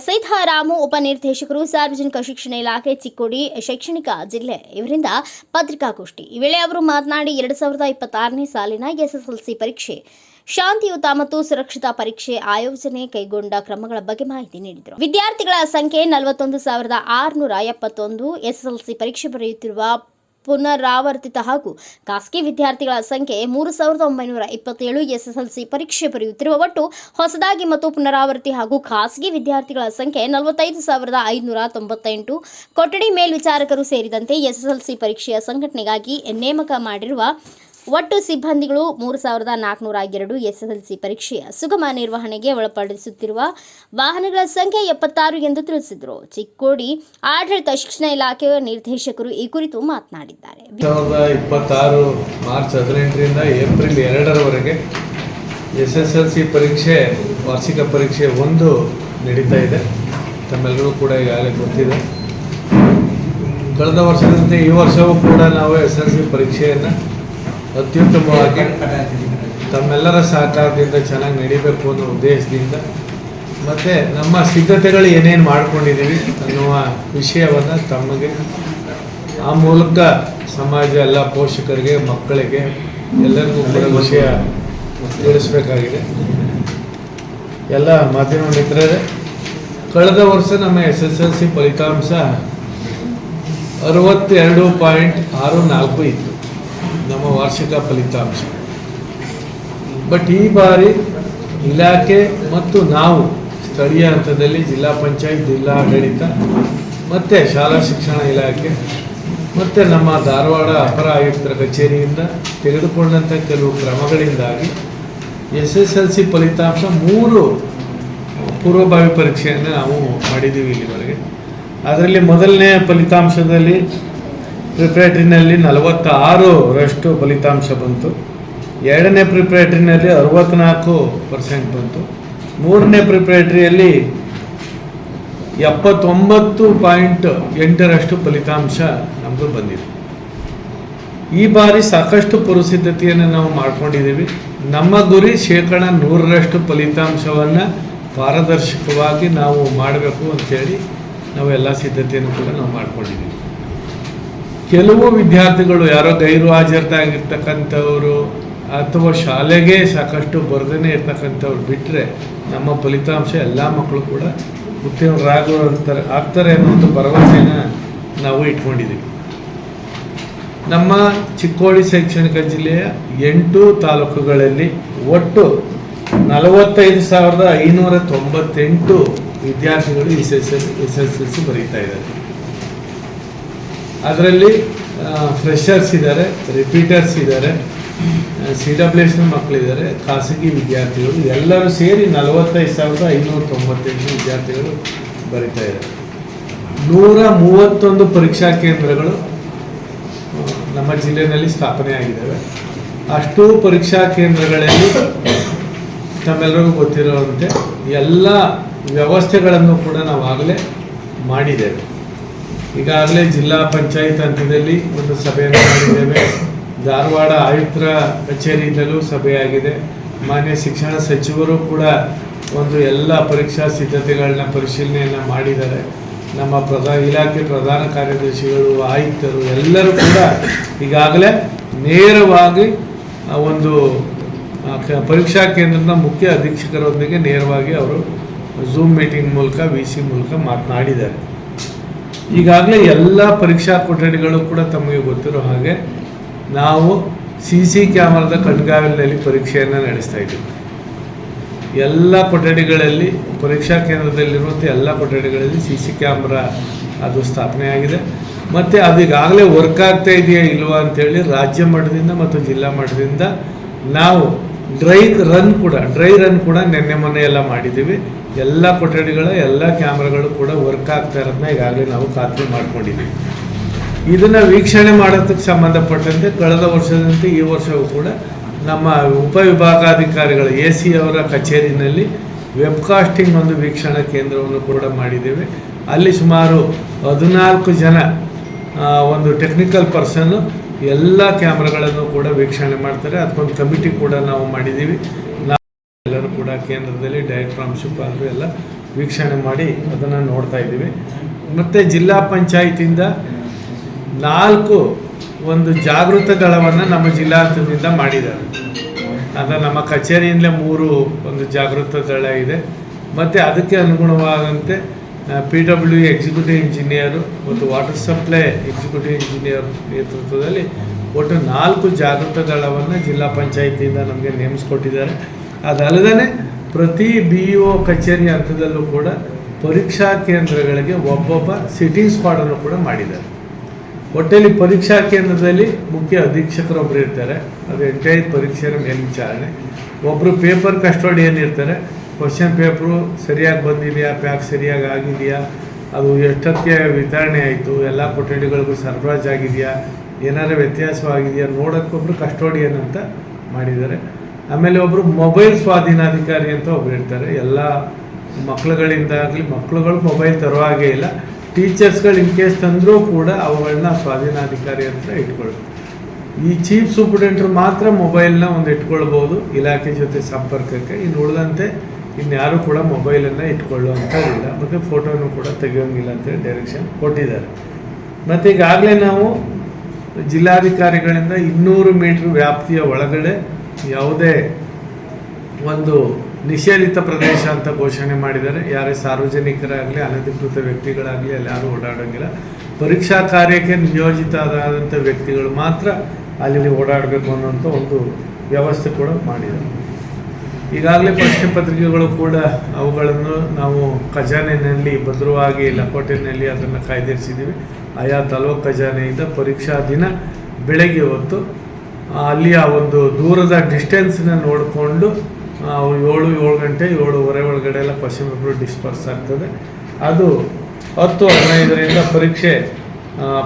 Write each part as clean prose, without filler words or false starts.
ಸೀತಾರಾಮು ಉಪನಿರ್ದೇಶಕರು ಸಾರ್ವಜನಿಕ ಶಿಕ್ಷಣ ಇಲಾಖೆ ಚಿಕ್ಕೋಡಿ ಶೈಕ್ಷಣಿಕ ಜಿಲ್ಲೆ ಇವರಿಂದ ಪತ್ರಿಕಾಗೋಷ್ಠಿ. ಈ ವೇಳೆ ಅವರು ಮಾತನಾಡಿ 2026ನೇ ಸಾಲಿನ ಎಸ್ಎಸ್ಎಲ್ಸಿ ಪರೀಕ್ಷೆ ಶಾಂತಿಯುತ ಮತ್ತು ಸುರಕ್ಷಿತ ಪರೀಕ್ಷೆ ಆಯೋಜನೆ ಕೈಗೊಂಡ ಕ್ರಮಗಳ ಬಗ್ಗೆ ಮಾಹಿತಿ ನೀಡಿದರು. ವಿದ್ಯಾರ್ಥಿಗಳ ಸಂಖ್ಯೆ 41,671. ಎಸ್ಎಸ್ಎಲ್ಸಿ ಪರೀಕ್ಷೆ ಬರೆಯುತ್ತಿರುವ ಪುನರಾವರ್ತಿತ ಹಾಗೂ ಖಾಸಗಿ ವಿದ್ಯಾರ್ಥಿಗಳ ಸಂಖ್ಯೆ 3,927. ಎಸ್ಎಸ್ಎಲ್ಸಿ ಪರೀಕ್ಷೆ ಬರೆಯುತ್ತಿರುವ ಒಟ್ಟು ಹೊಸದಾಗಿ ಮತ್ತು ಪುನರಾವರ್ತಿ ಹಾಗೂ ಖಾಸಗಿ ವಿದ್ಯಾರ್ಥಿಗಳ ಸಂಖ್ಯೆ 45,598. ಕೊಠಡಿ ಮೇಲ್ವಿಚಾರಕರು ಸೇರಿದಂತೆ ಎಸ್ಎಸ್ಎಲ್ಸಿ ಪರೀಕ್ಷೆಯ ಸಂಘಟನೆಗಾಗಿ ನೇಮಕ ಮಾಡಿರುವ ಒಟ್ಟು ಸಿಬ್ಬಂದಿಗಳು 3,402. ಎಸ್ಎಸ್ಎಲ್ಸಿ ಪರೀಕ್ಷೆಯ ಸುಗಮ ನಿರ್ವಹಣೆಗೆ ಒಳಪಡಿಸುತ್ತಿರುವ ವಾಹನಗಳ ಸಂಖ್ಯೆ 76 ಎಂದು ತಿಳಿಸಿದರು. ಚಿಕ್ಕೋಡಿ ಆಡಳಿತ ಶಿಕ್ಷಣ ಇಲಾಖೆಯ ನಿರ್ದೇಶಕರು ಈ ಕುರಿತು ಮಾತನಾಡಿದ್ದಾರೆ. 2026 ಮಾರ್ಚ್ 18ರಿಂದ ಏಪ್ರಿಲ್ 2ರವರೆಗೆ ಎಸ್ಎಸ್ಎಲ್ಸಿ ಪರೀಕ್ಷೆ ವಾರ್ಷಿಕ ಪರೀಕ್ಷೆ 1 ನಡೀತಾ ಇದೆ. ತಮ್ಮೆಲ್ಲರೂ ಕೂಡ ಈಗಾಗಲೇ ಗೊತ್ತಿದೆ. ಕಳೆದ ವರ್ಷದಂತೆ ಈ ವರ್ಷವೂ ಕೂಡ ನಾವು ಎಸ್ಎಸ್ಎಲ್ಸಿ ಪರೀಕ್ಷೆಯನ್ನು ಅತ್ಯುತ್ತಮವಾಗಿ ತಮ್ಮೆಲ್ಲರ ಸಹಕಾರದಿಂದ ಚೆನ್ನಾಗಿ ನಡೀಬೇಕು ಅನ್ನೋ ಉದ್ದೇಶದಿಂದ ಮತ್ತು ನಮ್ಮ ಸಿದ್ಧತೆಗಳು ಏನೇನು ಮಾಡ್ಕೊಂಡಿದ್ದೀವಿ ಅನ್ನುವ ವಿಷಯವನ್ನು ತಮಗೆ ಆ ಮೂಲಕ ಸಮಾಜ ಎಲ್ಲ ಪೋಷಕರಿಗೆ ಮಕ್ಕಳಿಗೆ ಎಲ್ಲರಿಗೂ ಕೂಡ ವಿಷಯ ತಿಳಿಸಬೇಕಾಗಿದೆ. ಎಲ್ಲ ಮಾಧ್ಯಮ ಮಿತ್ರರೇ, ಕಳೆದ ವರ್ಷ ನಮ್ಮ SSLC ಫಲಿತಾಂಶ 62.64 ಇತ್ತು ನಮ್ಮ ವಾರ್ಷಿಕ ಫಲಿತಾಂಶ. ಬಟ್ ಈ ಬಾರಿ ಇಲಾಖೆ ಮತ್ತು ನಾವು ಸ್ಥಳೀಯ ಹಂತದಲ್ಲಿ ಜಿಲ್ಲಾ ಪಂಚಾಯತ್, ಜಿಲ್ಲಾ ಆಡಳಿತ ಮತ್ತು ಶಾಲಾ ಶಿಕ್ಷಣ ಇಲಾಖೆ ಮತ್ತು ನಮ್ಮ ಧಾರವಾಡ ಅಪರ ಆಯುಕ್ತರ ಕಚೇರಿಯಿಂದ ತೆಗೆದುಕೊಂಡಂಥ ಕೆಲವು ಕ್ರಮಗಳಿಂದಾಗಿ SSLC ಫಲಿತಾಂಶ 3 ಪೂರ್ವಭಾವಿ ಪರೀಕ್ಷೆಯನ್ನು ನಾವು ಮಾಡಿದ್ದೀವಿ ಇಲ್ಲಿವರೆಗೆ. ಅದರಲ್ಲಿ ಮೊದಲನೇ ಫಲಿತಾಂಶದಲ್ಲಿ ಪ್ರಿಪ್ರೇಟರಿನಲ್ಲಿ 46% ಫಲಿತಾಂಶ ಬಂತು. ಎರಡನೇ ಪ್ರಿಪ್ರೇಟರಿನಲ್ಲಿ 64% ಬಂತು. ಮೂರನೇ ಪ್ರಿಪ್ರೇಟರಿಯಲ್ಲಿ 79.8% ಫಲಿತಾಂಶ ನಮ್ಮದು ಬಂದಿದೆ. ಈ ಬಾರಿ ಸಾಕಷ್ಟು ಪೂರ್ವಸಿದ್ಧತೆಯನ್ನು ನಾವು ಮಾಡ್ಕೊಂಡಿದ್ದೀವಿ. ನಮ್ಮ ಗುರಿ 100% ಫಲಿತಾಂಶವನ್ನು ಪಾರದರ್ಶಕವಾಗಿ ನಾವು ಮಾಡಬೇಕು ಅಂಥೇಳಿ ನಾವು ಎಲ್ಲ ಸಿದ್ಧತೆಯನ್ನು ಕೂಡ ನಾವು ಮಾಡ್ಕೊಂಡಿದ್ದೀವಿ. ಕೆಲವು ವಿದ್ಯಾರ್ಥಿಗಳು ಯಾರೋ ಗೈರು ಹಾಜರಾಗಿರ್ತಕ್ಕಂಥವರು ಅಥವಾ ಶಾಲೆಗೆ ಸಾಕಷ್ಟು ಬರದೇ ಇರ್ತಕ್ಕಂಥವ್ರು ಬಿಟ್ಟರೆ ನಮ್ಮ ಫಲಿತಾಂಶ ಎಲ್ಲ ಮಕ್ಕಳು ಕೂಡ ಆಗ್ತಾರೆ ಅನ್ನೋ ಒಂದು ಭರವಸೆನ ನಾವು ಇಟ್ಕೊಂಡಿದ್ದೀವಿ. ನಮ್ಮ ಚಿಕ್ಕೋಡಿ ಶೈಕ್ಷಣಿಕ ಜಿಲ್ಲೆಯ 8 ತಾಲೂಕುಗಳಲ್ಲಿ ಒಟ್ಟು 45,598 ವಿದ್ಯಾರ್ಥಿಗಳು SSLC ಬರೀತಾ ಇದ್ದಾರೆ. ಅದರಲ್ಲಿ ಫ್ರೆಷರ್ಸ್ ಇದ್ದಾರೆ, ರಿಪೀಟರ್ಸ್ ಇದ್ದಾರೆ, CWS ಮಕ್ಕಳಿದ್ದಾರೆ, ಖಾಸಗಿ ವಿದ್ಯಾರ್ಥಿಗಳು ಎಲ್ಲರೂ ಸೇರಿ 45,598 ವಿದ್ಯಾರ್ಥಿಗಳು ಬರೀತಾ ಇದ್ದಾರೆ. 131 ಪರೀಕ್ಷಾ ಕೇಂದ್ರಗಳು ನಮ್ಮ ಜಿಲ್ಲೆಯಲ್ಲಿ ಸ್ಥಾಪನೆ ಆಗಿದ್ದಾವೆ. ಅಷ್ಟು ಪರೀಕ್ಷಾ ಕೇಂದ್ರಗಳಲ್ಲಿ ತಮ್ಮೆಲ್ಲರಿಗೂ ಗೊತ್ತಿರುವಂತೆ ಎಲ್ಲ ವ್ಯವಸ್ಥೆಗಳನ್ನು ಕೂಡ ನಾವು ಆಗಲೇ ಮಾಡಿದ್ದೇವೆ. ಈಗಾಗಲೇ ಜಿಲ್ಲಾ ಪಂಚಾಯತ್ ಹಂತದಲ್ಲಿ ಒಂದು ಸಭೆಯನ್ನು ಮಾಡಿದ್ದೇವೆ. ಧಾರವಾಡ ಆಯುಕ್ತರ ಕಚೇರಿಯಿಂದಲೂ ಸಭೆಯಾಗಿದೆ. ಮಾನ್ಯ ಶಿಕ್ಷಣ ಸಚಿವರು ಕೂಡ ಒಂದು ಎಲ್ಲ ಪರೀಕ್ಷಾ ಸಿದ್ಧತೆಗಳನ್ನ ಪರಿಶೀಲನೆಯನ್ನು ಮಾಡಿದ್ದಾರೆ. ನಮ್ಮ ಇಲಾಖೆ ಪ್ರಧಾನ ಕಾರ್ಯದರ್ಶಿಗಳು, ಆಯುಕ್ತರು ಎಲ್ಲರೂ ಕೂಡ ಈಗಾಗಲೇ ನೇರವಾಗಿ ಒಂದು ಪರೀಕ್ಷಾ ಕೇಂದ್ರದ ಮುಖ್ಯ ಅಧೀಕ್ಷಕರೊಂದಿಗೆ ನೇರವಾಗಿ ಅವರು ಝೂಮ್ ಮೀಟಿಂಗ್ ಮೂಲಕ VC ಮೂಲಕ ಮಾತನಾಡಿದ್ದಾರೆ. ಈಗಾಗಲೇ ಎಲ್ಲ ಪರೀಕ್ಷಾ ಕೊಠಡಿಗಳು ಕೂಡ ತಮಗೆ ಗೊತ್ತಿರೋ ಹಾಗೆ ನಾವು CC ಕ್ಯಾಮರಾದ ಕಣ್ಗಾವಲಿನಲ್ಲಿ ಪರೀಕ್ಷೆಯನ್ನು ನಡೆಸ್ತಾ ಇದ್ದೀವಿ. ಎಲ್ಲ ಕೊಠಡಿಗಳಲ್ಲಿ, ಪರೀಕ್ಷಾ ಕೇಂದ್ರದಲ್ಲಿರುವಂಥ ಎಲ್ಲ ಕೊಠಡಿಗಳಲ್ಲಿ CC ಕ್ಯಾಮ್ರಾ ಅದು ಸ್ಥಾಪನೆಯಾಗಿದೆ. ಮತ್ತು ಅದು ಈಗಾಗಲೇ ವರ್ಕ್ ಆಗ್ತಾ ಇದೆಯಾ ಇಲ್ವಾ ಅಂಥೇಳಿ ರಾಜ್ಯ ಮಟ್ಟದಿಂದ ಮತ್ತು ಜಿಲ್ಲಾ ಮಟ್ಟದಿಂದ ನಾವು ಡ್ರೈ ರನ್ ಕೂಡ ನಿನ್ನೆ ಮೊನ್ನೆ ಎಲ್ಲ ಮಾಡಿದ್ದೀವಿ. ಎಲ್ಲ ಕೊಠಡಿಗಳ ಎಲ್ಲ ಕ್ಯಾಮ್ರಾಗಳು ಕೂಡ ವರ್ಕ್ ಆಗ್ತಾ ಇರೋದನ್ನ ಈಗಾಗಲೇ ನಾವು ಖಾತ್ರಿ ಮಾಡ್ಕೊಂಡಿದ್ದೀವಿ. ಇದನ್ನು ವೀಕ್ಷಣೆ ಮಾಡೋದಕ್ಕೆ ಸಂಬಂಧಪಟ್ಟಂತೆ ಕಳೆದ ವರ್ಷದಂತೆ ಈ ವರ್ಷವೂ ಕೂಡ ನಮ್ಮ ಉಪವಿಭಾಗಾಧಿಕಾರಿಗಳ AC ಅವರ ಕಚೇರಿನಲ್ಲಿ ವೆಬ್ಕಾಸ್ಟಿಂಗ್ ಒಂದು ವೀಕ್ಷಣಾ ಕೇಂದ್ರವನ್ನು ಕೂಡ ಮಾಡಿದ್ದೇವೆ. ಅಲ್ಲಿ ಸುಮಾರು 14 ಜನ ಒಂದು ಟೆಕ್ನಿಕಲ್ ಪರ್ಸನ್ನು ಎಲ್ಲ ಕ್ಯಾಮ್ರಾಗಳನ್ನು ಕೂಡ ವೀಕ್ಷಣೆ ಮಾಡ್ತಾರೆ. ಅದಕ್ಕೊಂದು ಕಮಿಟಿ ಕೂಡ ನಾವು ಮಾಡಿದ್ದೀವಿ. ನಾವು ಎಲ್ಲರೂ ಕೂಡ ಕೇಂದ್ರದಲ್ಲಿ ಡೈರೆಕ್ಟರ್ ಪ್ರಾಂಶುಪಾಲರು ಎಲ್ಲ ವೀಕ್ಷಣೆ ಮಾಡಿ ಅದನ್ನು ನೋಡ್ತಾ ಇದ್ದೀವಿ. ಮತ್ತು ಜಿಲ್ಲಾ ಪಂಚಾಯತಿಂದ 4 ಒಂದು ಜಾಗೃತ ದಳವನ್ನು ನಮ್ಮ ಜಿಲ್ಲಾ ಹಂತದಿಂದ ಮಾಡಿದ್ದಾರೆ. ಅದು ನಮ್ಮ ಕಚೇರಿಯಿಂದಲೇ 3 ಒಂದು ಜಾಗೃತ ದಳ ಇದೆ. ಮತ್ತು ಅದಕ್ಕೆ ಅನುಗುಣವಾದಂತೆ PW ಎಕ್ಸಿಕ್ಯೂಟಿವ್ ಇಂಜಿನಿಯರು ಮತ್ತು ವಾಟರ್ ಸಪ್ಲೈ ಎಕ್ಸಿಕ್ಯೂಟಿವ್ ಇಂಜಿನಿಯರ್ ನೇತೃತ್ವದಲ್ಲಿ ಒಟ್ಟು 4 ಜಾಗೃತ ದಳವನ್ನು ಜಿಲ್ಲಾ ಪಂಚಾಯತಿಯಿಂದ ನಮಗೆ ನೇಮಿಸ್ಕೊಟ್ಟಿದ್ದಾರೆ. ಅದಲ್ಲದೆ ಪ್ರತಿ BEO ಕಚೇರಿ ಹಂತದಲ್ಲೂ ಕೂಡ ಪರೀಕ್ಷಾ ಕೇಂದ್ರಗಳಿಗೆ ಒಬ್ಬೊಬ್ಬ ಸಿಟ್ಟಿಂಗ್ ಸ್ಕ್ವಾಡನ್ನು ಕೂಡ ಮಾಡಿದ್ದಾರೆ. ಒಟ್ಟಲ್ಲಿ ಪರೀಕ್ಷಾ ಕೇಂದ್ರದಲ್ಲಿ ಮುಖ್ಯ ಅಧೀಕ್ಷಕರೊಬ್ಬರು ಇರ್ತಾರೆ, ಅದು ಎಂಟೈರ್ ಪರೀಕ್ಷೆಯ ಮೇಲ್ವಿಚಾರಣೆ. ಒಬ್ಬರು ಪೇಪರ್ ಕಸ್ಟೋಡಿಯನ್ ಇರ್ತಾರೆ, ಕ್ವಶನ್ ಪೇಪರು ಸರಿಯಾಗಿ ಬಂದಿದೆಯಾ, ಪ್ಯಾಕ್ ಸರಿಯಾಗಿ ಆಗಿದೆಯಾ, ಅದು ಎಷ್ಟೊತ್ತಿಗೆ ವಿತರಣೆ ಆಯಿತು, ಎಲ್ಲ ಕೊಠಡಿಗಳಿಗೂ ಸರಬರಾಜಾಗಿದೆಯಾ, ಏನಾದರೂ ವ್ಯತ್ಯಾಸವಾಗಿದೆಯಾ ನೋಡೋಕ್ಕೊಬ್ಬರು ಕಸ್ಟೋಡಿಯನ್ ಅಂತ ಮಾಡಿದ್ದಾರೆ. ಆಮೇಲೆ ಒಬ್ಬರು ಮೊಬೈಲ್ ಸ್ವಾಧೀನಾಧಿಕಾರಿ ಅಂತ ಒಬ್ರು ಇರ್ತಾರೆ. ಎಲ್ಲ ಮಕ್ಕಳುಗಳಿಂದಾಗಲಿ, ಮಕ್ಕಳುಗಳು ಮೊಬೈಲ್ ತರೋ ಹಾಗೇ ಇಲ್ಲ, ಟೀಚರ್ಸ್ಗಳು ಇನ್ ಕೇಸ್ ತಂದರೂ ಕೂಡ ಅವುಗಳನ್ನ ಸ್ವಾಧೀನಾಧಿಕಾರಿ ಅಂತ ಇಟ್ಕೊಳ್ಬೇಕು. ಈ ಚೀಫ್ ಸೂಪ್ರಿಡೆಂಟ್ರು ಮಾತ್ರ ಮೊಬೈಲ್ನ ಒಂದು ಇಟ್ಕೊಳ್ಬೋದು ಇಲಾಖೆ ಜೊತೆ ಸಂಪರ್ಕಕ್ಕೆ. ಇನ್ನು ಉಳಿದಂತೆ ಇನ್ಯಾರೂ ಕೂಡ ಮೊಬೈಲನ್ನು ಇಟ್ಕೊಳ್ಳುವಂಥದ್ದಿಲ್ಲ, ಮತ್ತು ಫೋಟೋನು ಕೂಡ ತೆಗೆಯೋಂಗಿಲ್ಲ ಅಂತೇಳಿ ಡೈರೆಕ್ಷನ್ ಕೊಟ್ಟಿದ್ದಾರೆ. ಮತ್ತು ಈಗಾಗಲೇ ನಾವು ಜಿಲ್ಲಾಧಿಕಾರಿಗಳಿಂದ 200 ಮೀಟ್ರ್ ವ್ಯಾಪ್ತಿಯ ಒಳಗಡೆ ಯಾವುದೇ ಒಂದು ನಿಷೇಧಿತ ಪ್ರದೇಶ ಅಂತ ಘೋಷಣೆ ಮಾಡಿದ್ದಾರೆ. ಯಾರೇ ಸಾರ್ವಜನಿಕರಾಗಲಿ ಅನಧಿಕೃತ ವ್ಯಕ್ತಿಗಳಾಗಲಿ ಅಲ್ಲಿ ಯಾರೂ ಓಡಾಡೋಂಗಿಲ್ಲ. ಪರೀಕ್ಷಾ ಕಾರ್ಯಕ್ಕೆ ನಿಯೋಜಿತರಾದಂಥ ವ್ಯಕ್ತಿಗಳು ಮಾತ್ರ ಅಲ್ಲಿ ಓಡಾಡಬೇಕು ಅನ್ನೋಂಥ ಒಂದು ವ್ಯವಸ್ಥೆ ಕೂಡ ಮಾಡಿದ್ದಾರೆ. ಈಗಾಗಲೇ ಪ್ರಶ್ನೆ ಪತ್ರಿಕೆಗಳು ಕೂಡ ಅವುಗಳನ್ನು ನಾವು ಖಜಾನೆಯಲ್ಲಿ ಭದ್ರವಾಗಿ ಲಕೋಟೆಯಲ್ಲಿ ಅದನ್ನು ಕಾಯ್ದಿರಿಸಿದ್ದೀವಿ. ಆಯಾ ತಾಲೂಕು ಖಜಾನೆಯಿಂದ ಪರೀಕ್ಷಾ ದಿನ ಬೆಳಗ್ಗೆ ಹೊತ್ತು ಅಲ್ಲಿಯ ಒಂದು ದೂರದ ಡಿಸ್ಟೆನ್ಸನ್ನ ನೋಡಿಕೊಂಡು 7 ಗಂಟೆ 7:15 ಒಳಗಡೆ ಎಲ್ಲ ಕ್ವಶನ್ ಪೇಪರ್ ಡಿಸ್ಪರ್ಸ್ ಆಗ್ತದೆ. ಅದು 10:15ರಿಂದ ಪರೀಕ್ಷೆ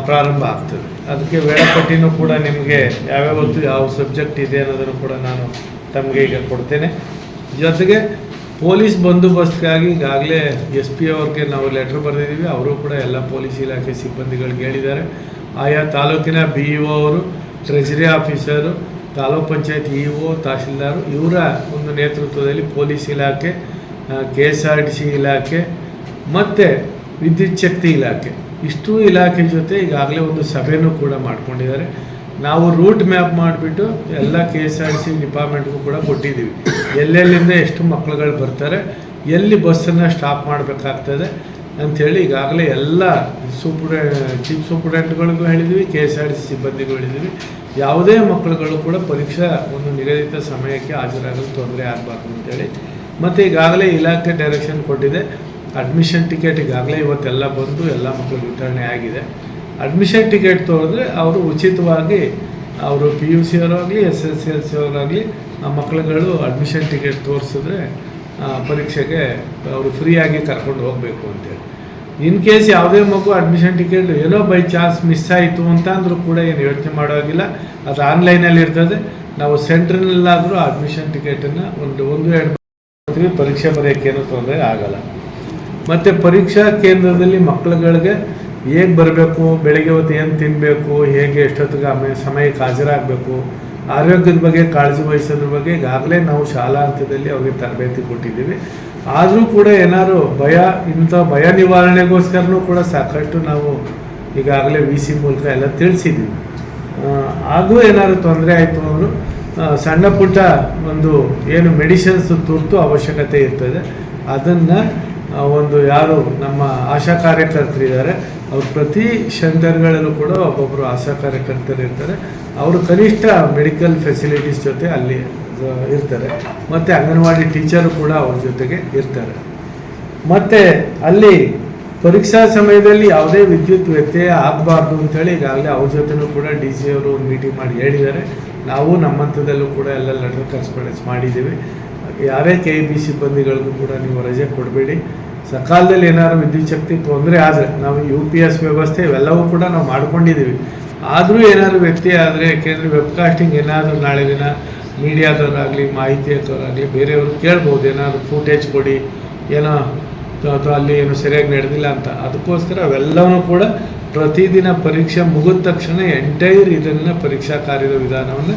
ಪ್ರಾರಂಭ ಆಗ್ತದೆ. ಅದಕ್ಕೆ ವೇಳಾಪಟ್ಟಿನೂ ಕೂಡ ನಿಮಗೆ ಯಾವ್ಯಾವತ್ತು ಯಾವ ಸಬ್ಜೆಕ್ಟ್ ಇದೆ ಅನ್ನೋದನ್ನು ಕೂಡ ನಾನು ತಮಗೆ ಈಗ ಕೊಡ್ತೇನೆ. ಜೊತೆಗೆ ಪೊಲೀಸ್ ಬಂದೋಬಸ್ತ್ಗಾಗಿ ಈಗಾಗಲೇ SP ಅವ್ರಿಗೆ ನಾವು ಲೆಟ್ರ್ ಬರೆದಿದ್ದೀವಿ. ಅವರು ಕೂಡ ಎಲ್ಲ ಪೊಲೀಸ್ ಇಲಾಖೆ ಸಿಬ್ಬಂದಿಗಳಿಗೆ ಹೇಳಿದ್ದಾರೆ. ಆಯಾ ತಾಲೂಕಿನ BEO ಅವರು, treasury officer, taluk panchayat EO, tahsildar ಇವರ ಒಂದು ನೇತೃತ್ವದಲ್ಲಿ ಪೊಲೀಸ್ ಇಲಾಖೆ, KSRTC ಇಲಾಖೆ ಮತ್ತು ವಿದ್ಯುತ್ ಶಕ್ತಿ ಇಲಾಖೆ ಇಷ್ಟು ಇಲಾಖೆ ಜೊತೆ ಈಗಾಗಲೇ ಒಂದು ಸಭೆನೂ ಕೂಡ ಮಾಡ್ಕೊಂಡಿದ್ದಾರೆ. ನಾವು ರೂಟ್ ಮ್ಯಾಪ್ ಮಾಡಿಬಿಟ್ಟು ಎಲ್ಲ KSRTC ಡಿಪಾರ್ಟ್ಮೆಂಟ್ಗೂ ಕೂಡ ಕೊಟ್ಟಿದ್ದೀವಿ. ಎಲ್ಲೆಲ್ಲಿಂದ ಎಷ್ಟು ಮಕ್ಕಳುಗಳು ಬರ್ತಾರೆ, ಎಲ್ಲಿ ಬಸ್ಸನ್ನು ಸ್ಟಾಪ್ ಮಾಡಬೇಕಾಗ್ತದೆ ಅಂಥೇಳಿ ಈಗಾಗಲೇ ಎಲ್ಲ ಚೀಫ್ ಸೂಪ್ರಿಡೆಂಟ್ಗಳಿಗೂ ಹೇಳಿದ್ದೀವಿ, KSRTC ಸಿಬ್ಬಂದಿಗೂ ಹೇಳಿದ್ದೀವಿ. ಯಾವುದೇ ಮಕ್ಕಳುಗಳು ಕೂಡ ಪರೀಕ್ಷಾ ಒಂದು ನಿಗದಿತ ಸಮಯಕ್ಕೆ ಹಾಜರಾಗಲು ತೊಂದರೆ ಆಗಬಾರ್ದು ಅಂತೇಳಿ. ಮತ್ತು ಈಗಾಗಲೇ ಇಲಾಖೆ ಡೈರೆಕ್ಷನ್ ಕೊಟ್ಟಿದೆ. ಅಡ್ಮಿಷನ್ ಟಿಕೆಟ್ ಈಗಾಗಲೇ ಇವತ್ತೆಲ್ಲ ಬಂದು ಎಲ್ಲ ಮಕ್ಕಳಿಗೆ ವಿತರಣೆ ಆಗಿದೆ. ಅಡ್ಮಿಷನ್ ಟಿಕೆಟ್ ತೊಗೊಂಡ್ರೆ ಅವರು ಉಚಿತವಾಗಿ ಅವರು PUC ಅವರಾಗಲಿ SSLC ಅವರಾಗಲಿ ಆ ಮಕ್ಕಳುಗಳು ಅಡ್ಮಿಷನ್ ಟಿಕೆಟ್ ತೋರಿಸಿದ್ರೆ ಪರೀಕ್ಷೆಗೆ ಅವರು ಫ್ರೀಯಾಗಿ ಕರ್ಕೊಂಡು ಹೋಗಬೇಕು ಅಂತೇಳಿ. ಇನ್ ಕೇಸ್ ಯಾವುದೇ ಮಗು ಅಡ್ಮಿಷನ್ ಟಿಕೆಟ್ ಏನೋ ಬೈ ಚಾನ್ಸ್ ಮಿಸ್ ಆಯಿತು ಅಂತ ಅಂದರೂ ಕೂಡ ಏನು ಯೋಚನೆ ಮಾಡೋವಾಗಿಲ್ಲ, ಅದು ಆನ್ಲೈನಲ್ಲಿ ಇರ್ತದೆ. ನಾವು ಸೆಂಟ್ರ್ನಲ್ಲಾದರೂ ಅಡ್ಮಿಷನ್ ಟಿಕೆಟನ್ನು ಒಂದು 2 ಪರೀಕ್ಷೆ ಬರೆಯೋಕ್ಕೇನೂ ತೊಂದರೆ ಆಗಲ್ಲ. ಮತ್ತು ಪರೀಕ್ಷಾ ಕೇಂದ್ರದಲ್ಲಿ ಮಕ್ಕಳುಗಳಿಗೆ ಹೇಗೆ ಬರಬೇಕು, ಬೆಳಗ್ಗೆ ಹೊತ್ತು ಏನು ತಿನ್ನಬೇಕು, ಹೇಗೆ ಎಷ್ಟೊತ್ತಿಗೆ ಸಮಯಕ್ಕೆ ಹಾಜರಾಗಬೇಕು, ಆರೋಗ್ಯದ ಬಗ್ಗೆ ಕಾಳಜಿ ವಹಿಸೋದ್ರ ಬಗ್ಗೆ ಈಗಾಗಲೇ ನಾವು ಶಾಲಾ ಹಂತದಲ್ಲಿ ಅವ್ರಿಗೆ ತರಬೇತಿ ಕೊಟ್ಟಿದ್ದೀವಿ. ಆದರೂ ಕೂಡ ಏನಾದ್ರು ಭಯ ನಿವಾರಣೆಗೋಸ್ಕರನೂ ಕೂಡ ಸಾಕಷ್ಟು ನಾವು ಈಗಾಗಲೇ VC ಮೂಲಕ ಎಲ್ಲ ತಿಳಿಸಿದ್ದೀವಿ. ಹಾಗೂ ಏನಾದ್ರು ತೊಂದರೆ ಆಯಿತು ಅಂದರೂ ಸಣ್ಣ ಪುಟ್ಟ ಒಂದು ಏನು ಮೆಡಿಸಿನ್ಸ್ ತುರ್ತು ಅವಶ್ಯಕತೆ ಇರ್ತದೆ, ಅದನ್ನು ಒಂದು ಯಾರು ನಮ್ಮ ಆಶಾ ಕಾರ್ಯಕರ್ತರಿದ್ದಾರೆ ಅವ್ರು ಪ್ರತಿ ಸೆಂಟರ್ಗಳಲ್ಲೂ ಕೂಡ ಒಬ್ಬೊಬ್ಬರು ಆಶಾ ಕಾರ್ಯಕರ್ತರು ಇರ್ತಾರೆ. ಅವರು ಕನಿಷ್ಠ ಮೆಡಿಕಲ್ ಫೆಸಿಲಿಟೀಸ್ ಜೊತೆ ಅಲ್ಲಿ ಇರ್ತಾರೆ. ಮತ್ತು ಅಂಗನವಾಡಿ ಟೀಚರು ಕೂಡ ಅವ್ರ ಜೊತೆಗೆ ಇರ್ತಾರೆ. ಮತ್ತು ಅಲ್ಲಿ ಪರೀಕ್ಷಾ ಸಮಯದಲ್ಲಿ ಯಾವುದೇ ವಿದ್ಯುತ್ ವ್ಯತ್ಯಯ ಆಗಬಾರ್ದು ಅಂತೇಳಿ ಈಗಾಗಲೇ ಅವ್ರ ಜೊತೆನೂ ಕೂಡ DC ಅವರು ಒಂದು ಮೀಟಿಂಗ್ ಮಾಡಿ ಹೇಳಿದ್ದಾರೆ. ನಾವು ನಮ್ಮ ಹಂತದಲ್ಲೂ ಕೂಡ ಎಲ್ಲ ಲೆಟರ್ ಕರೆಸ್ಪಾಂಡೆನ್ಸ್ ಮಾಡಿದ್ದೀವಿ. ಯಾರೇ KEB ಸಿಬ್ಬಂದಿಗಳಿಗೂ ಕೂಡ ನೀವು ರಜೆ ಕೊಡಬೇಡಿ. ಸಕಾಲದಲ್ಲಿ ಏನಾದರೂ ವಿದ್ಯುತ್ ಶಕ್ತಿ ತೊಂದರೆ ಆದರೆ ನಾವು UPS ವ್ಯವಸ್ಥೆ ಇವೆಲ್ಲವೂ ಕೂಡ ನಾವು ಮಾಡ್ಕೊಂಡಿದ್ದೀವಿ. ಆದರೂ ಏನಾದರೂ ವ್ಯಕ್ತಿ ಆದರೆ, ಯಾಕೆಂದರೆ ವೆಬ್ಕಾಸ್ಟಿಂಗ್ ಏನಾದರೂ ನಾಳೆ ದಿನ ಮೀಡಿಯಾದವರಾಗಲಿ ಮಾಹಿತಿಯವರಾಗಲಿ ಬೇರೆಯವರು ಕೇಳ್ಬೋದು, ಏನಾದರೂ ಫೂಟೇಜ್ ಕೊಡಿ, ಏನೋ ಅಥವಾ ಅಲ್ಲಿ ಏನು ಸರಿಯಾಗಿ ನಡೆದಿಲ್ಲ ಅಂತ. ಅದಕ್ಕೋಸ್ಕರ ಅವೆಲ್ಲವೂ ಕೂಡ ಪ್ರತಿದಿನ ಪರೀಕ್ಷೆ ಮುಗಿದ ತಕ್ಷಣ ಎಂಟೈರ್ ಇದನ್ನು ಪರೀಕ್ಷಾ ಕಾರ್ಯದ ವಿಧಾನವನ್ನು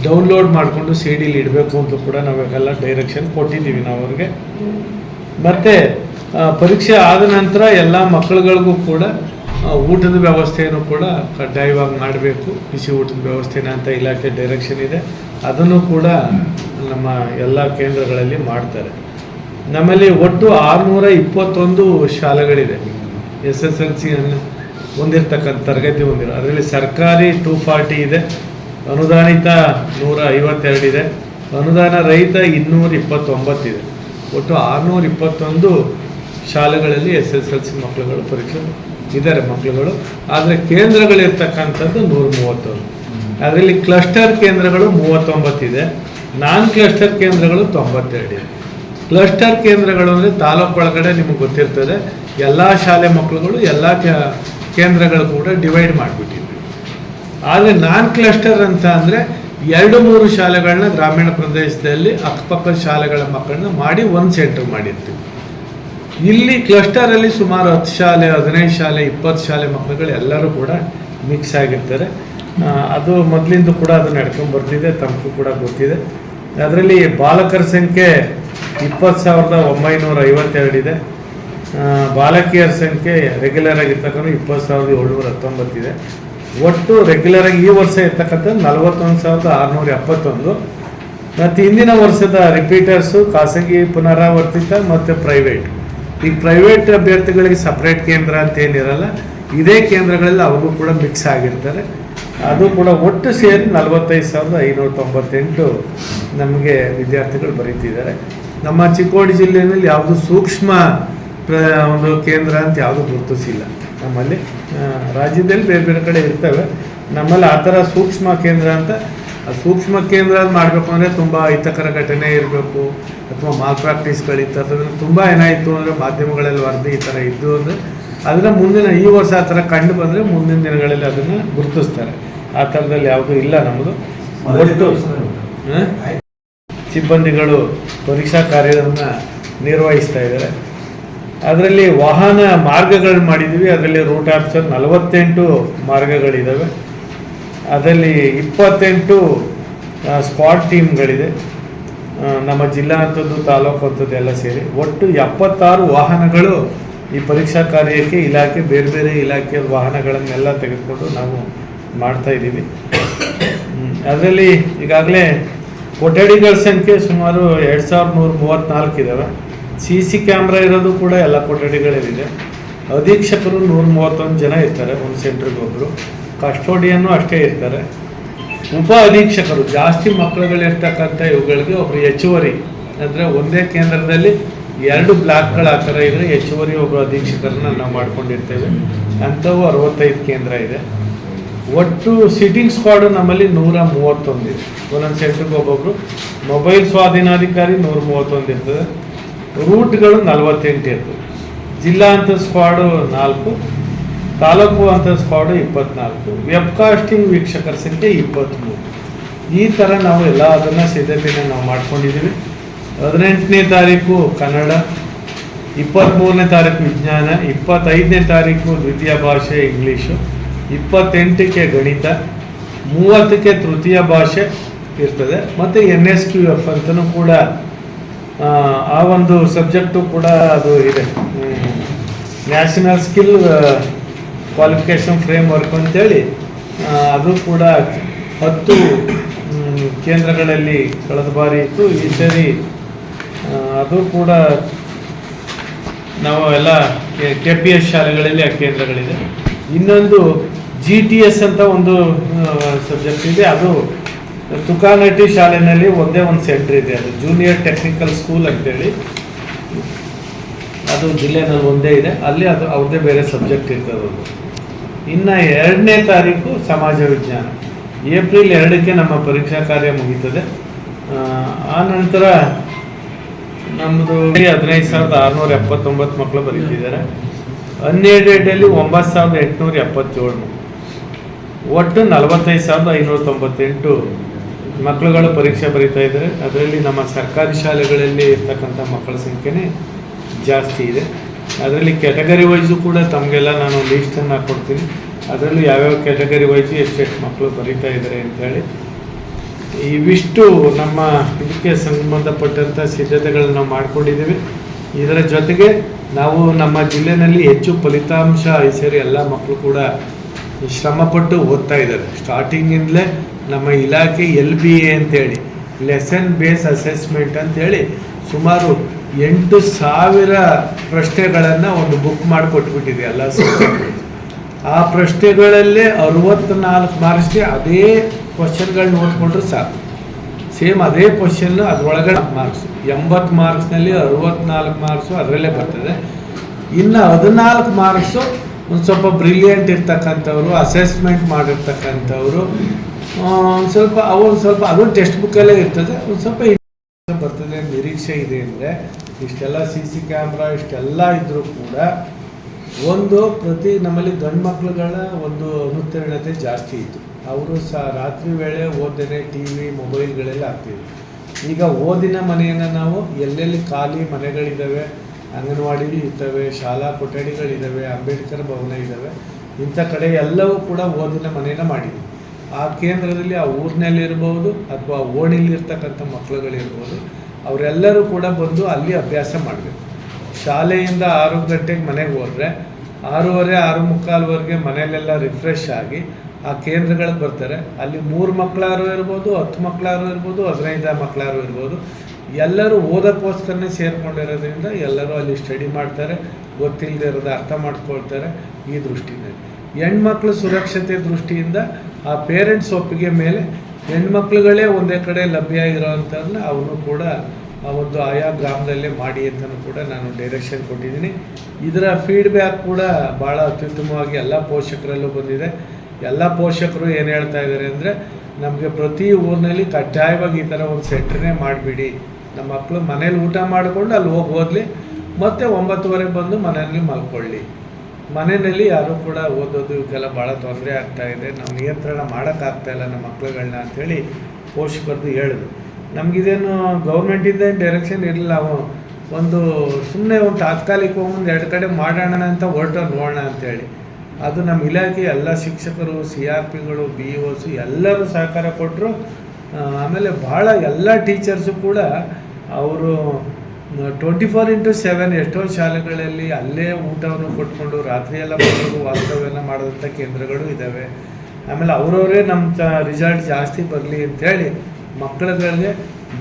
ಡೌನ್ಲೋಡ್ ಮಾಡಿಕೊಂಡು CD ಇಡಬೇಕು ಅಂತ ಕೂಡ ನಾವೆಲ್ಲ ಡೈರೆಕ್ಷನ್ ಕೊಟ್ಟಿದ್ದೀವಿ ನಾವು ಅವ್ರಿಗೆ. ಮತ್ತು ಪರೀಕ್ಷೆ ಆದ ನಂತರ ಎಲ್ಲ ಮಕ್ಕಳುಗಳಿಗೂ ಕೂಡ ಊಟದ ವ್ಯವಸ್ಥೆಯನ್ನು ಕೂಡ ಕಡ್ಡಾಯವಾಗಿ ಮಾಡಬೇಕು. ಬಿಸಿ ಊಟದ ವ್ಯವಸ್ಥೆನ ಅಂತ ಇಲಾಖೆ ಡೈರೆಕ್ಷನ್ ಇದೆ, ಅದನ್ನು ಕೂಡ ನಮ್ಮ ಎಲ್ಲ ಕೇಂದ್ರಗಳಲ್ಲಿ ಮಾಡ್ತಾರೆ. ನಮ್ಮಲ್ಲಿ ಒಟ್ಟು 621 ಶಾಲೆಗಳಿದೆ SSLC ಅನ್ನು ಹೊಂದಿರತಕ್ಕಂಥ ತರಗತಿ ಹೊಂದಿರೋ. ಅದರಲ್ಲಿ ಸರ್ಕಾರಿ 240 ಇದೆ, ಅನುದಾನಿತ 152 ಇದೆ, ಅನುದಾನ ರಹಿತ 229 ಇದೆ. ಒಟ್ಟು 621 ಶಾಲೆಗಳಲ್ಲಿ SSLC ಮಕ್ಕಳುಗಳು ಪರೀಕ್ಷೆ ಇದ್ದಾರೆ ಮಕ್ಕಳುಗಳು. ಆದರೆ ಕೇಂದ್ರಗಳಿರ್ತಕ್ಕಂಥದ್ದು 131. ಅದರಲ್ಲಿ ಕ್ಲಸ್ಟರ್ ಕೇಂದ್ರಗಳು 39 ಇದೆ, ನಾನ್ ಕ್ಲಸ್ಟರ್ ಕೇಂದ್ರಗಳು 92 ಇದೆ. ಕ್ಲಸ್ಟರ್ ಕೇಂದ್ರಗಳು ಅಂದರೆ ತಾಲೂಕು ಒಳಗಡೆ ನಿಮಗೆ ಗೊತ್ತಿರ್ತದೆ, ಎಲ್ಲ ಶಾಲೆ ಮಕ್ಕಳುಗಳು ಎಲ್ಲ ಕೇಂದ್ರಗಳು ಕೂಡ ಡಿವೈಡ್ ಮಾಡಿಬಿಟ್ಟಿದ್ವಿ. ಆದರೆ ನಾನ್ ಕ್ಲಸ್ಟರ್ ಅಂತ ಅಂದರೆ 2-3 ಶಾಲೆಗಳನ್ನ ಗ್ರಾಮೀಣ ಪ್ರದೇಶದಲ್ಲಿ ಅಕ್ಕಪಕ್ಕದ ಶಾಲೆಗಳ ಮಕ್ಕಳನ್ನ ಮಾಡಿ ಒಂದು ಸೆಂಟರ್ ಮಾಡಿರ್ತೀವಿ. ಇಲ್ಲಿ ಕ್ಲಸ್ಟರಲ್ಲಿ ಸುಮಾರು 10 ಶಾಲೆ, 15 ಶಾಲೆ, 20 ಶಾಲೆ ಮಕ್ಕಳುಗಳು ಎಲ್ಲರೂ ಕೂಡ ಮಿಕ್ಸ್ ಆಗಿರ್ತಾರೆ. ಅದು ಮೊದಲಿಂದ ಕೂಡ ಅದು ನಡ್ಕೊಂಡು ಬರ್ತಿದೆ, ತಮಗೂ ಕೂಡ ಗೊತ್ತಿದೆ. ಅದರಲ್ಲಿ ಬಾಲಕರ ಸಂಖ್ಯೆ 20,952 ಇದೆ, ಬಾಲಕಿಯರ ಸಂಖ್ಯೆ ರೆಗ್ಯುಲರ್ ಆಗಿರ್ತಕ್ಕಂಥ 20,719 ಇದೆ. ಒಟ್ಟು ರೆಗ್ಯುಲರ್ ಆಗಿ ಈ ವರ್ಷ ಇರ್ತಕ್ಕಂಥದ್ದು 41,671. ಮತ್ತು ಹಿಂದಿನ ವರ್ಷದ ರಿಪೀಟರ್ಸು ಖಾಸಗಿ, ಪುನರಾವರ್ತಿತ ಮತ್ತು ಪ್ರೈವೇಟ್. ಈ ಪ್ರೈವೇಟ್ ಅಭ್ಯರ್ಥಿಗಳಿಗೆ ಸಪ್ರೇಟ್ ಕೇಂದ್ರ ಅಂತ ಏನಿರಲ್ಲ, ಇದೇ ಕೇಂದ್ರಗಳಲ್ಲಿ ಅವ್ರಿಗೂ ಕೂಡ ಮಿಕ್ಸ್ ಆಗಿರ್ತಾರೆ. ಅದು ಕೂಡ ಒಟ್ಟು ಸೇರಿ 45,598 ನಮಗೆ ವಿದ್ಯಾರ್ಥಿಗಳು ಬರೀತಿದ್ದಾರೆ. ನಮ್ಮ ಚಿಕ್ಕೋಡಿ ಜಿಲ್ಲೆಯಲ್ಲಿ ಯಾವುದು ಸೂಕ್ಷ್ಮ ಒಂದು ಕೇಂದ್ರ ಅಂತ ಯಾವುದು ಗುರುತಿಸಿಲ್ಲ. ನಮ್ಮಲ್ಲಿ ರಾಜ್ಯದಲ್ಲಿ ಬೇರೆ ಬೇರೆ ಕಡೆ ಇರ್ತವೆ, ನಮ್ಮಲ್ಲಿ ಆ ಥರ ಸೂಕ್ಷ್ಮ ಕೇಂದ್ರ ಅಂತ. ಸೂಕ್ಷ್ಮ ಕೇಂದ್ರ ಮಾಡಬೇಕು ಅಂದರೆ ತುಂಬ ಅಹಿತಕರ ಘಟನೆ ಇರಬೇಕು ಅಥವಾ ಮಾಲ್ ಪ್ರಾಕ್ಟೀಸ್ಗಳಿರ್ತದೆ. ತುಂಬ ಏನಾಯಿತು ಅಂದರೆ ಮಾಧ್ಯಮಗಳಲ್ಲಿ ವರದಿ ಈ ಥರ ಇದ್ದು ಅಂದರೆ ಅದನ್ನು ಮುಂದಿನ ಈ ವರ್ಷ ಆ ಥರ ಕಂಡು ಬಂದರೆ ಮುಂದಿನ ದಿನಗಳಲ್ಲಿ ಅದನ್ನು ಗುರುತಿಸ್ತಾರೆ. ಆ ಥರದಲ್ಲಿ ಯಾವುದೂ ಇಲ್ಲ ನಮ್ಮದು. ಒಟ್ಟು ಸಿಬ್ಬಂದಿಗಳು ಪರೀಕ್ಷಾ ಕಾರ್ಯವನ್ನು ನಿರ್ವಹಿಸ್ತಾ ಇದ್ದಾರೆ. ಅದರಲ್ಲಿ ವಾಹನ ಮಾರ್ಗಗಳು ಮಾಡಿದ್ದೀವಿ. ಅದರಲ್ಲಿ ರೂಟ್ ಆಫೀಸರ್ 48 ಮಾರ್ಗಗಳಿದ್ದಾವೆ. ಅದರಲ್ಲಿ 28 ಸ್ಕ್ವಾಡ್ ಟೀಮ್ಗಳಿದೆ, ನಮ್ಮ ಜಿಲ್ಲಾ ಹಂತದ್ದು, ತಾಲೂಕು ಹಂತದ್ದು ಎಲ್ಲ ಸೇರಿ. ಒಟ್ಟು 76 ವಾಹನಗಳು ಈ ಪರೀಕ್ಷಾ ಕಾರ್ಯಕ್ಕೆ ಇಲಾಖೆ, ಬೇರೆ ಬೇರೆ ಇಲಾಖೆಯ ವಾಹನಗಳನ್ನೆಲ್ಲ ತೆಗೆದುಕೊಂಡು ನಾವು ಮಾಡ್ತಾ ಇದ್ದೀವಿ. ಅದರಲ್ಲಿ ಈಗಾಗಲೇ ಕೊಠಡಿಗಳ ಸಂಖ್ಯೆ ಸುಮಾರು 2134 ಇದ್ದಾವೆ. CC ಕ್ಯಾಮ್ರಾ ಇರೋದು ಕೂಡ ಎಲ್ಲ ಕೊಠಡಿಗಳಲ್ಲಿದೆ. ಅಧೀಕ್ಷಕರು 131 ಜನ ಇರ್ತಾರೆ, ಒಂದು ಸೆಂಟ್ರಿಗೆ ಒಬ್ಬರು. ಕಸ್ಟೋಡಿಯನ್ನು ಅಷ್ಟೇ ಇರ್ತಾರೆ. ಉಪ ಅಧೀಕ್ಷಕರು, ಜಾಸ್ತಿ ಮಕ್ಕಳುಗಳಿರ್ತಕ್ಕಂಥ ಇವುಗಳಿಗೆ ಒಬ್ಬರು ಹೆಚ್ಚುವರಿ, ಅಂದರೆ ಒಂದೇ ಕೇಂದ್ರದಲ್ಲಿ 2 ಬ್ಲಾಕ್ಗಳು ಆ ಥರ ಇದ್ದರೆ ಹೆಚ್ಚುವರಿ ಒಬ್ಬರು ಅಧೀಕ್ಷಕರನ್ನ ನಾವು ಮಾಡ್ಕೊಂಡಿರ್ತೇವೆ. ಅಂಥವು 65 ಕೇಂದ್ರ ಇದೆ. ಒಟ್ಟು ಸಿಟ್ಟಿಂಗ್ ಸ್ಕ್ವಾಡು ನಮ್ಮಲ್ಲಿ 131 ಇದೆ. ಒಂದೊಂದು ಸೆಂಟ್ರಿಗೆ ಒಬ್ಬೊಬ್ಬರು. ಮೊಬೈಲ್ ಸ್ವಾಧೀನಾಧಿಕಾರಿ 131 ಇರ್ತದೆ. ರೂಟ್ಗಳು 48 ಇರ್ತದೆ. ಜಿಲ್ಲಾ ಹಂತದ ಸ್ಕ್ವಾಡು 4, ತಾಲೂಕು ಹಂತದ ಸ್ಕ್ವಾಡು 24, ವೆಬ್ಕಾಸ್ಟಿಂಗ್ ವೀಕ್ಷಕರ ಸಂಖ್ಯೆ 23. ಈ ಥರ ನಾವು ಎಲ್ಲ ಅದನ್ನು ಸಿದ್ಧತೆಯನ್ನು ನಾವು ಮಾಡ್ಕೊಂಡಿದ್ದೀವಿ. 18ನೇ ತಾರೀಕು ಕನ್ನಡ, 23ನೇ ತಾರೀಕು ವಿಜ್ಞಾನ, 25ನೇ ತಾರೀಕು ದ್ವಿತೀಯ ಭಾಷೆ ಇಂಗ್ಲೀಷು, 28ಕ್ಕೆ ಗಣಿತ, 30ಕ್ಕೆ ತೃತೀಯ ಭಾಷೆ ಇರ್ತದೆ. ಮತ್ತು NSQF ಅಂತಲೂ ಕೂಡ ಆ ಒಂದು ಸಬ್ಜೆಕ್ಟು ಕೂಡ ಅದು ಇದೆ, ನ್ಯಾಷನಲ್ ಸ್ಕಿಲ್ ಕ್ವಾಲಿಫಿಕೇಷನ್ ಫ್ರೇಮ್ವರ್ಕ್ ಅಂತೇಳಿ. ಅದು ಕೂಡ 10 ಕೇಂದ್ರಗಳಲ್ಲಿ ಕಳೆದ ಬಾರಿ ಇತ್ತು. ಈ ಸರಿ ಅದು ಕೂಡ ನಾವು ಎಲ್ಲ KPS ಶಾಲೆಗಳಲ್ಲಿ ಆ ಕೇಂದ್ರಗಳಿದೆ. ಇನ್ನೊಂದು GTS ಅಂತ ಒಂದು ಸಬ್ಜೆಕ್ಟ್ ಇದೆ. ಅದು ತುಕಾನಟ್ಟಿ ಶಾಲೆಯಲ್ಲಿ ಒಂದೇ ಒಂದು ಸೆಂಟರ್ ಇದೆ, ಅದು ಜೂನಿಯರ್ ಟೆಕ್ನಿಕಲ್ ಸ್ಕೂಲ್ ಅಂತೇಳಿ. ಅದು ಜಿಲ್ಲೆನಲ್ಲಿ ಒಂದೇ ಇದೆ, ಅಲ್ಲಿ ಅದು ಅವ್ರದ್ದೇ ಬೇರೆ ಸಬ್ಜೆಕ್ಟ್ ಇರ್ತದೆ. ಇನ್ನು 2ನೇ ತಾರೀಕು ಸಮಾಜ ವಿಜ್ಞಾನ. ಏಪ್ರಿಲ್ 2ಕ್ಕೆ ನಮ್ಮ ಪರೀಕ್ಷಾ ಕಾರ್ಯ ಮುಗೀತದೆ. ಆ ನಂತರ ನಮ್ಮದು 15,679 ಮಕ್ಕಳು ಬರೀತಿದ್ದಾರೆ. ಅನ್ಎಡೆಡಲ್ಲಿ 9,877, ಒಟ್ಟು 45,598 ಮಕ್ಕಳುಗಳು ಪರೀಕ್ಷೆ ಬರೀತಾ ಇದ್ದಾರೆ. ಅದರಲ್ಲಿ ನಮ್ಮ ಸರ್ಕಾರಿ ಶಾಲೆಗಳಲ್ಲಿ ಇರ್ತಕ್ಕಂಥ ಮಕ್ಕಳ ಸಂಖ್ಯೆನೇ ಜಾಸ್ತಿ ಇದೆ. ಅದರಲ್ಲಿ ಕ್ಯಾಟಗರಿ ವೈಸು ಕೂಡ ತಮಗೆಲ್ಲ ನಾನು ಲೀಸ್ಟನ್ನು ಕೊಡ್ತೀನಿ. ಅದರಲ್ಲಿ ಯಾವ್ಯಾವ ಕ್ಯಾಟಗರಿ ವೈಸು ಎಷ್ಟೆಷ್ಟು ಮಕ್ಕಳು ಬರೀತಾ ಇದ್ದಾರೆ ಅಂತೇಳಿ. ಇವಿಷ್ಟು ನಮ್ಮ ಇದಕ್ಕೆ ಸಂಬಂಧಪಟ್ಟಂಥ ಸಿದ್ಧತೆಗಳನ್ನು ನಾವು ಮಾಡ್ಕೊಂಡಿದ್ದೀವಿ. ಇದರ ಜೊತೆಗೆ ನಾವು ನಮ್ಮ ಜಿಲ್ಲೆಯಲ್ಲಿ ಹೆಚ್ಚು ಫಲಿತಾಂಶ ಈ ಸೇರಿ ಎಲ್ಲ ಮಕ್ಕಳು ಕೂಡ ಶ್ರಮಪಟ್ಟು ಓದ್ತಾ ಇದ್ದಾರೆ. ಸ್ಟಾರ್ಟಿಂಗಿಂದಲೇ ನಮ್ಮ ಇಲಾಖೆ LBA ಅಂತೇಳಿ ಲೆಸನ್ ಬೇಸ್ ಅಸೆಸ್ಮೆಂಟ್ ಅಂತೇಳಿ ಸುಮಾರು 8,000 ಪ್ರಶ್ನೆಗಳನ್ನು ಒಂದು ಬುಕ್ ಮಾಡಿ ಕೊಟ್ಬಿಟ್ಟಿದೆ ಎಲ್ಲ ಸಬ್ಜೆಕ್ಟ್. ಆ ಪ್ರಶ್ನೆಗಳಲ್ಲೇ 64 ಮಾರ್ಕ್ಸ್ಗೆ ಅದೇ ಕ್ವಶನ್ಗಳನ್ನ ಓದ್ಕೊಂಡ್ರೆ ಸಾಕು. ಸೇಮ್ ಅದೇ ಕ್ವಶನ್ನು ಅದರೊಳಗಡೆ ಮಾರ್ಕ್ಸ್ 80 ಮಾರ್ಕ್ಸ್ನಲ್ಲಿ 64 ಮಾರ್ಕ್ಸು ಅದರಲ್ಲೇ ಬರ್ತದೆ. ಇನ್ನು 14 ಮಾರ್ಕ್ಸು ಒಂದು ಸ್ವಲ್ಪ ಬ್ರಿಲಿಯಂಟ್ ಇರ್ತಕ್ಕಂಥವ್ರು, ಅಸೆಸ್ಮೆಂಟ್ ಮಾಡಿರ್ತಕ್ಕಂಥವ್ರು, ಒಂದು ಸ್ವಲ್ಪ ಅದು ಟೆಕ್ಸ್ಟ್ ಬುಕ್ಕಲ್ಲೇ ಇರ್ತದೆ, ಒಂದು ಸ್ವಲ್ಪ ಬರ್ತದೆ ನಿರೀಕ್ಷೆ ಇದೆ. ಅಂದರೆ ಇಷ್ಟೆಲ್ಲ CC ಕ್ಯಾಮ್ರಾ ಇಷ್ಟೆಲ್ಲ ಇದ್ದರೂ ಕೂಡ ಒಂದು ಪ್ರತಿ ನಮ್ಮಲ್ಲಿ ಗಂಡು ಮಕ್ಕಳುಗಳ ಒಂದು ಅನುತ್ತೀರ್ಣತೆ ಜಾಸ್ತಿ ಇತ್ತು. ಅವರು ರಾತ್ರಿ ವೇಳೆ ಓದೇನೆ TV ಮೊಬೈಲ್ಗಳೆಲ್ಲ ಆಗ್ತಿದೆ. ಈಗ ಓದಿನ ಮನೆಯನ್ನು ನಾವು ಎಲ್ಲೆಲ್ಲಿ ಖಾಲಿ ಮನೆಗಳಿದ್ದಾವೆ, ಅಂಗನವಾಡಿಗಳು ಇರ್ತವೆ, ಶಾಲಾ ಕೊಠಡಿಗಳಿದ್ದಾವೆ, ಅಂಬೇಡ್ಕರ್ ಭವನ ಇದ್ದಾವೆ, ಇಂಥ ಕಡೆ ಎಲ್ಲವೂ ಕೂಡ ಓದಿನ ಮನೆಯನ್ನು ಮಾಡಿದ್ವಿ. ಆ ಕೇಂದ್ರದಲ್ಲಿ ಆ ಊರಿನಲ್ಲಿರ್ಬೋದು ಅಥವಾ ಓಣಿಲಿರ್ತಕ್ಕಂಥ ಮಕ್ಕಳುಗಳಿರ್ಬೋದು, ಅವರೆಲ್ಲರೂ ಕೂಡ ಬಂದು ಅಲ್ಲಿ ಅಭ್ಯಾಸ ಮಾಡಬೇಕು. ಶಾಲೆಯಿಂದ 6 ಗಂಟೆಗೆ ಮನೆಗೆ ಹೋದರೆ 6:30 6:45ವರೆಗೆ ಮನೆಯಲ್ಲೆಲ್ಲ ರಿಫ್ರೆಶ್ ಆಗಿ ಆ ಕೇಂದ್ರಗಳಿಗೆ ಬರ್ತಾರೆ. ಅಲ್ಲಿ 3 ಮಕ್ಕಳಾರು ಇರ್ಬೋದು, 10 ಮಕ್ಕಳಾರು ಇರ್ಬೋದು, 15 ಮಕ್ಕಳಾರು ಇರ್ಬೋದು, ಎಲ್ಲರೂ ಓದೋಕ್ಕೋಸ್ಕರನೇ ಸೇರಿಕೊಂಡಿರೋದ್ರಿಂದ ಎಲ್ಲರೂ ಅಲ್ಲಿ ಸ್ಟಡಿ ಮಾಡ್ತಾರೆ, ಗೊತ್ತಿಲ್ಲದೆ ಇರೋದು ಅರ್ಥ ಮಾಡ್ಕೊಳ್ತಾರೆ. ಈ ದೃಷ್ಟಿನಲ್ಲಿ ಹೆಣ್ಮಕ್ಳು ಸುರಕ್ಷತೆ ದೃಷ್ಟಿಯಿಂದ ಆ ಪೇರೆಂಟ್ಸ್ ಒಪ್ಪಿಗೆ ಮೇಲೆ ಹೆಣ್ಮಕ್ಳುಗಳೇ ಒಂದೇ ಕಡೆ ಲಭ್ಯ ಇರೋವಂಥದ್ದನ್ನ ಅವನು ಕೂಡ ಒಂದು ಆಯಾ ಗ್ರಾಮದಲ್ಲೇ ಮಾಡಿ ಅಂತಲೂ ಕೂಡ ನಾನು ಡೈರೆಕ್ಷನ್ ಕೊಟ್ಟಿದ್ದೀನಿ. ಇದರ ಫೀಡ್ಬ್ಯಾಕ್ ಕೂಡ ಭಾಳ ಅತ್ಯುತ್ತಮವಾಗಿ ಎಲ್ಲ ಪೋಷಕರಲ್ಲೂ ಬಂದಿದೆ. ಎಲ್ಲ ಪೋಷಕರು ಏನು ಹೇಳ್ತಾ ಇದ್ದಾರೆ ಅಂದರೆ, ನಮಗೆ ಪ್ರತಿ ಊರಿನಲ್ಲಿ ಕಡ್ಡಾಯವಾಗಿ ಈ ಥರ ಒಂದು ಸೆಂಟ್ರನ್ನೇ ಮಾಡಿಬಿಡಿ, ನಮ್ಮ ಮಕ್ಕಳು ಮನೇಲಿ ಊಟ ಮಾಡಿಕೊಂಡು ಅಲ್ಲಿ ಹೋಗಿ ಓದಲಿ, ಮತ್ತು 9:30 ಬಂದು ಮನೆಯಲ್ಲಿ ಮಲ್ಕೊಳ್ಳಿ. ಮನೆಯಲ್ಲಿ ಯಾರೂ ಕೂಡ ಓದೋದು ಇವಕ್ಕೆಲ್ಲ ಭಾಳ ತೊಂದರೆ ಆಗ್ತಾಯಿದೆ, ನಾವು ನಿಯಂತ್ರಣ ಮಾಡೋಕ್ಕಾಗ್ತಾಯಿಲ್ಲ ನಮ್ಮ ಮಕ್ಕಳುಗಳನ್ನ ಅಂಥೇಳಿ ಪೋಷಕರದ್ದು ಹೇಳಿದ್ರು. ನಮಗಿದೇನು ಗೌರ್ಮೆಂಟಿಂದ ಡೈರೆಕ್ಷನ್ ಇರಲಿಲ್ಲ. ಒಂದು ಸುಮ್ಮನೆ ಒಂದು ತಾತ್ಕಾಲಿಕ ಒಂದು 2 ಕಡೆ ಮಾಡೋಣ ಅಂತ ಹೊರಟು ನೋಡೋಣ ಅಂಥೇಳಿ. ಅದು ನಮ್ಮ ಇಲಾಖೆ ಎಲ್ಲ ಶಿಕ್ಷಕರು, CRPಗಳು, BOs ಎಲ್ಲರೂ ಸಹಕಾರ ಕೊಟ್ಟರು. ಆಮೇಲೆ ಭಾಳ ಎಲ್ಲ ಟೀಚರ್ಸು ಕೂಡ ಅವರು 24/7 ಎಷ್ಟೋ ಶಾಲೆಗಳಲ್ಲಿ ಅಲ್ಲೇ ಊಟವನ್ನು ಕೊಟ್ಕೊಂಡು ರಾತ್ರಿಯೆಲ್ಲ ಮಾಡೋದು, ವಾಸ್ತವ್ಯನ ಮಾಡೋದಂಥ ಕೇಂದ್ರಗಳು ಇದ್ದಾವೆ. ಆಮೇಲೆ ಅವರವರೇ ನಮ್ಮ ರಿಸಲ್ಟ್ ಜಾಸ್ತಿ ಬರಲಿ ಅಂಥೇಳಿ ಮಕ್ಕಳುಗಳಿಗೆ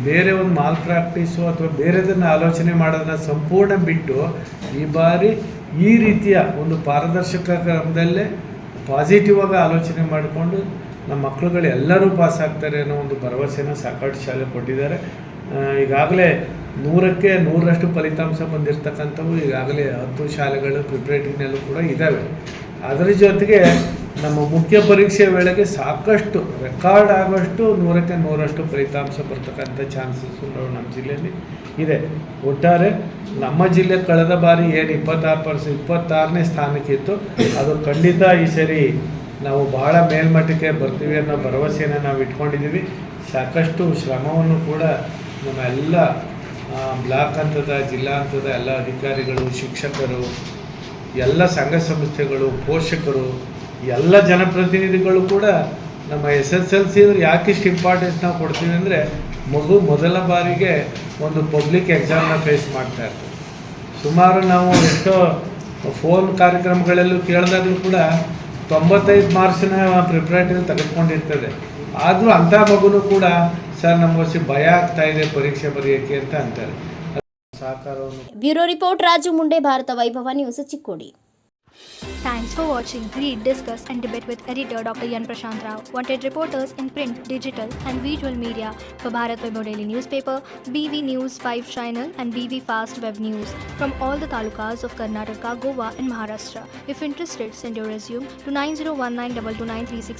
ಬೇರೆ ಒಂದು ಮಾಲ್ ಪ್ರಾಕ್ಟೀಸು ಅಥವಾ ಬೇರೆದನ್ನು ಆಲೋಚನೆ ಮಾಡೋದನ್ನ ಸಂಪೂರ್ಣ ಬಿಟ್ಟು ಈ ಬಾರಿ ಈ ರೀತಿಯ ಒಂದು ಪಾರದರ್ಶಕ ಕ್ರಮದಲ್ಲೇ ಪಾಸಿಟಿವ್ ಆಗಿ ಆಲೋಚನೆ ಮಾಡಿಕೊಂಡು ನಮ್ಮ ಮಕ್ಕಳುಗಳು ಎಲ್ಲರೂ ಪಾಸ್ ಆಗ್ತಾರೆ ಅನ್ನೋ ಒಂದು ಭರವಸೆನ ಸಾಕಷ್ಟು ಶಾಲೆ ಕೊಟ್ಟಿದ್ದಾರೆ. ಈಗಾಗಲೇ 100ಕ್ಕೆ 100ರಷ್ಟು ಫಲಿತಾಂಶ ಬಂದಿರತಕ್ಕಂಥವು ಈಗಾಗಲೇ 10 ಶಾಲೆಗಳು ಪ್ರಿಪ್ರೇಟರಿನಲ್ಲೂ ಕೂಡ ಇದ್ದಾವೆ. ಅದರ ಜೊತೆಗೆ ನಮ್ಮ ಮುಖ್ಯ ಪರೀಕ್ಷೆ ವೇಳೆಗೆ ಸಾಕಷ್ಟು ರೆಕಾರ್ಡ್ ಆಗೋಷ್ಟು 100ಕ್ಕೆ 100ರಷ್ಟು ಫಲಿತಾಂಶ ಬರ್ತಕ್ಕಂಥ ಚಾನ್ಸಸ್ಸು ನಮ್ಮ ಜಿಲ್ಲೆಯಲ್ಲಿ ಇದೆ. ಒಟ್ಟಾರೆ ನಮ್ಮ ಜಿಲ್ಲೆ ಕಳೆದ ಬಾರಿ ಏನು 26ನೇ ಸ್ಥಾನಕ್ಕಿತ್ತು, ಅದು ಖಂಡಿತ ಈ ಸರಿ ನಾವು ಭಾಳ ಮೇಲ್ಮಟ್ಟಕ್ಕೆ ಬರ್ತೀವಿ ಅನ್ನೋ ಭರವಸೆಯನ್ನು ನಾವು ಇಟ್ಕೊಂಡಿದ್ದೀವಿ. ಸಾಕಷ್ಟು ಶ್ರಮವನ್ನು ಕೂಡ ನಮ್ಮ ಎಲ್ಲ ಬ್ಲಾಕ್ ಹಂತದ, ಜಿಲ್ಲಾ ಹಂತದ ಎಲ್ಲ ಅಧಿಕಾರಿಗಳು, ಶಿಕ್ಷಕರು, ಎಲ್ಲ ಸಂಘ ಸಂಸ್ಥೆಗಳು, ಪೋಷಕರು, ಎಲ್ಲ ಜನಪ್ರತಿನಿಧಿಗಳು ಕೂಡ ನಮ್ಮ SSLC ಯಾಕಿಷ್ಟು ಇಂಪಾರ್ಟೆನ್ಸ್ ನಾವು ಕೊಡ್ತೀವಿ ಅಂದರೆ, ಮಗು ಮೊದಲ ಬಾರಿಗೆ ಒಂದು ಪಬ್ಲಿಕ್ ಎಕ್ಸಾಮ್ನ ಫೇಸ್ ಮಾಡ್ತಾ ಇರ್ತದೆ. ಸುಮಾರು ನಾವು ಎಷ್ಟೋ ಫೋನ್ ಕಾರ್ಯಕ್ರಮಗಳಲ್ಲೂ ಕೇಳಿದಾಗಲೂ ಕೂಡ 95 ಮಾರ್ಕ್ಸ್ನ ಪ್ರಿಪ್ರೇಟರಿ ತೆಗೆದುಕೊಂಡಿರ್ತದೆ. ಆದರೂ ಅಂಥ ಮಗುನೂ ಕೂಡ ಸರ್ ನಮಗೋಸಿ ಭಯ ಆಗ್ತಾ ಇದೆ ಪರೀಕ್ಷೆ ಬರೆಯೋಕ್ಕೆ ಅಂತ ಅಂತಾರೆ. ಸಹಕಾರವನ್ನು. ಬ್ಯೂರೋ ರಿಪೋರ್ಟ್ ರಾಜು ಮುಂಡೆ, ಭಾರತ ವೈಭವ news, Chikkodi. Thanks for watching. Read, discuss and debate with editor Dr. Yan Prashant Rao. Wanted reporters in print, digital and visual media for Bharat Vaibhav Daily Newspaper, BV News 5 Channel and BV Fast Web News from all the talukas of Karnataka, Goa and Maharashtra. If interested, send your resume to 9019229369.